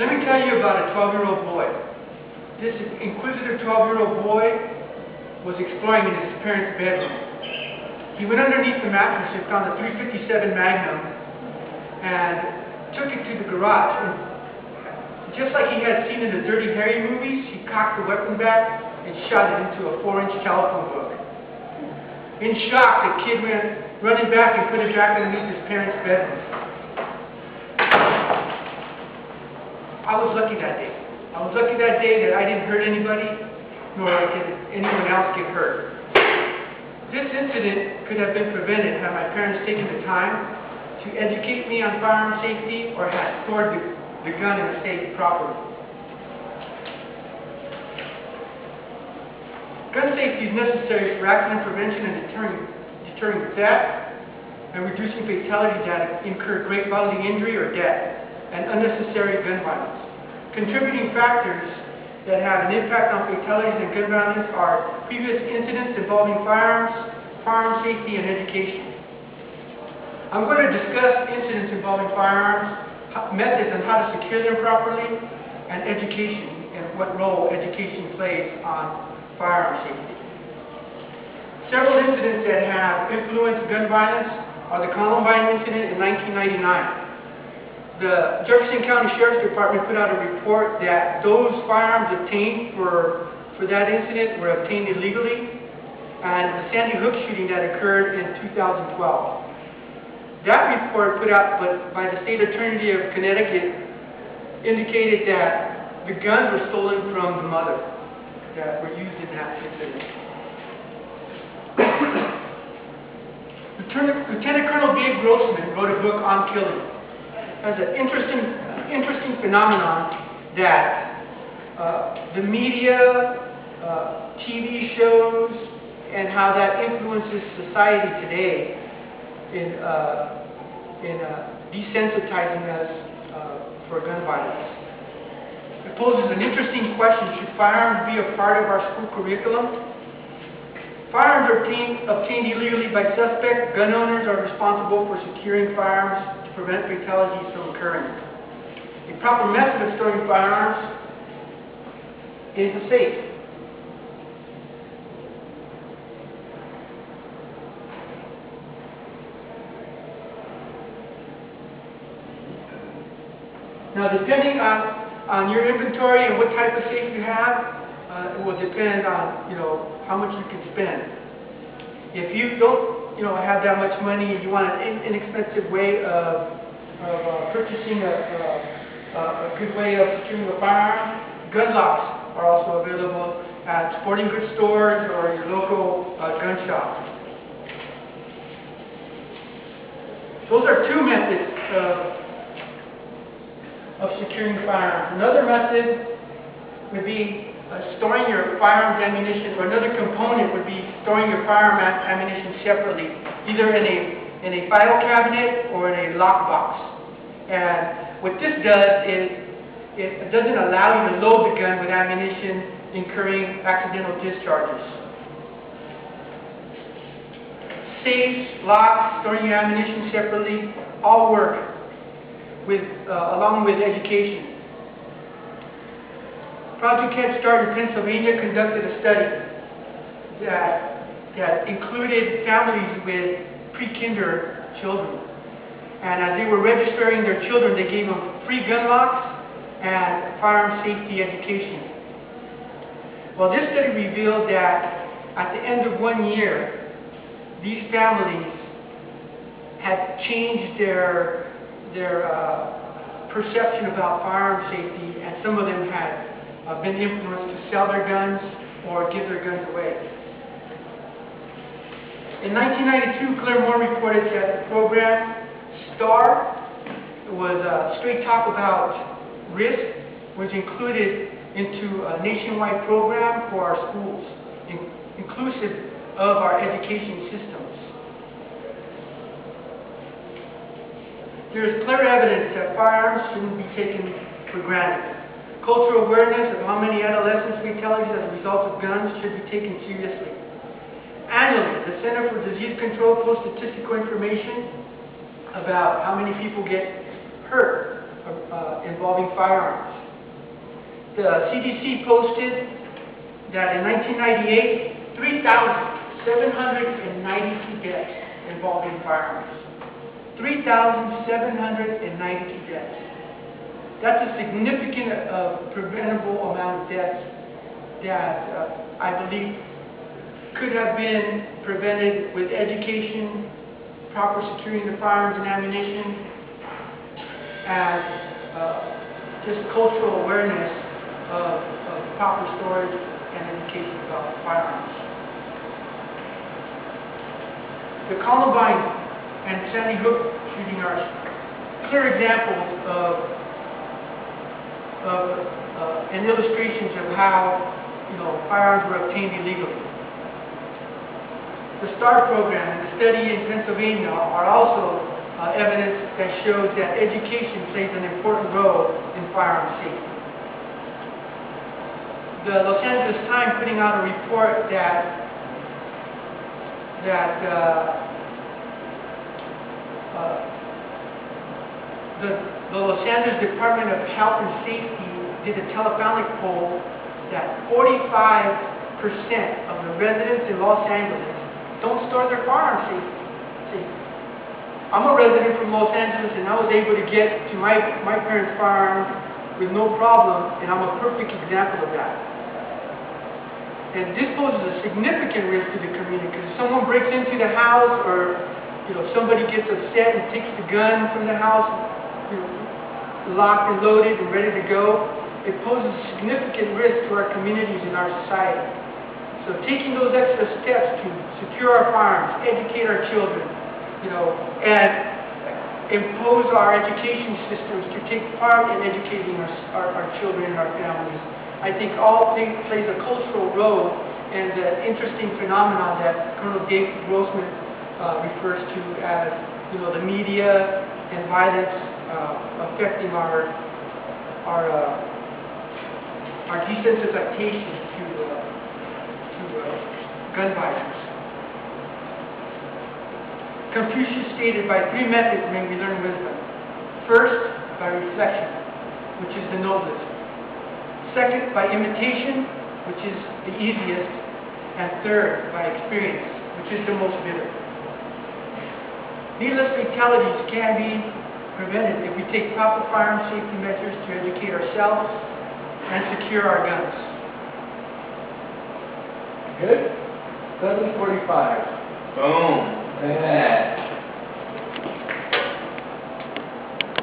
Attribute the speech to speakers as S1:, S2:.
S1: Let me tell you about a 12-year-old boy. This inquisitive 12-year-old boy was exploring in his parents' bedroom. He went underneath the mattress and found a .357 Magnum and took it to the garage. And just like he had seen in the Dirty Harry movies, he cocked the weapon back and shot it into a 4-inch telephone book. In shock, the kid went running back and put it back underneath his parents' bedroom. I was lucky that day. I was lucky that day that I didn't hurt anybody, nor did anyone else get hurt. This incident could have been prevented had my parents taken the time to educate me on firearm safety or had stored the gun in a safe properly. Gun safety is necessary for accident prevention and deterring theft and reducing fatalities that incur great bodily injury or death and unnecessary gun violence. Contributing factors that have an impact on fatalities and gun violence are previous incidents involving firearms, firearm safety, and education. I'm going to discuss incidents involving firearms, methods on how to secure them properly, and education, and what role education plays on firearm safety. Several incidents that have influenced gun violence are the Columbine incident in 1999. The Jefferson County Sheriff's Department put out a report that those firearms obtained for that incident were obtained illegally, and the Sandy Hook shooting that occurred in 2012. That report put out by the State Attorney of Connecticut indicated that the guns were stolen from the mother that were used in that incident. Lieutenant Colonel Dave Grossman wrote a book on killing. As an interesting phenomenon that the media, TV shows, and how that influences society today in desensitizing us for gun violence. It poses an interesting question: should firearms be a part of our school curriculum? Firearms are obtained illegally by suspect. Gun owners are responsible for securing firearms to prevent fatalities from occurring. A proper method of storing firearms is the safe. Now, depending on your inventory and what type of safe you have, it will depend on how much you can spend. If you don't have that much money and you want an inexpensive way of purchasing a good way of securing a firearm, gun locks are also available at sporting goods stores or your local gun shop. Those are two methods of securing firearms. Another method would be storing your firearms ammunition, or another component would be storing your firearm ammunition separately, either in a file cabinet or in a lockbox. And what this does is it doesn't allow you to load the gun with ammunition, incurring accidental discharges. Safes, locks, storing your ammunition separately, all work along with education. Project Head Start in Pennsylvania conducted a study that included families with pre-kinder children. And as they were registering their children, they gave them free gun locks and firearm safety education. Well, this study revealed that at the end of 1 year, these families had changed their perception about firearm safety, and some of them had been influenced to sell their guns or give their guns away. In 1992, Claire Moore reported that the program STAR was Straight Talk About Risk was included into a nationwide program for our schools, inclusive of our education systems. There is clear evidence that firearms shouldn't be taken for granted. Cultural awareness of how many adolescent fatalities as a result of guns should be taken seriously. Annually, the Center for Disease Control posts statistical information about how many people get hurt involving firearms. The CDC posted that in 1998, 3,792 deaths involving firearms. 3,792 deaths. That's a significant preventable amount of deaths that I believe could have been prevented with education, proper securing the firearms and ammunition, and just cultural awareness of proper storage and education about firearms. The Columbine and Sandy Hook shooting are clear examples and illustrations of how firearms were obtained illegally. The STAR program and the study in Pennsylvania are also evidence that shows that education plays an important role in firearm safety. The Los Angeles Times putting out a report that the Los Angeles Department of Health and Safety did a telephonic poll that 45% of the residents in Los Angeles don't store their firearms safely. I'm a resident from Los Angeles, and I was able to get to my parents' firearms with no problem, and I'm a perfect example of that. And this poses a significant risk to the community, because if someone breaks into the house, or somebody gets upset and takes the gun from the house, locked and loaded and ready to go, it poses a significant risk to our communities and our society. So taking those extra steps to secure our firearms, educate our children, and impose our education systems to take part in educating our children and our families, I think all plays a cultural role in the interesting phenomenon that Colonel Dave Grossman refers to as, the media and violence affecting our desensitization to gun violence. Confucius stated, by 3 methods may we learn wisdom. First, by reflection, which is the noblest. Second, by imitation, which is the easiest. And third, by experience, which is the most bitter. Needless fatalities can be prevented if we take proper firearm safety measures to educate ourselves and secure our guns.
S2: Good? 7:45.
S3: Boom.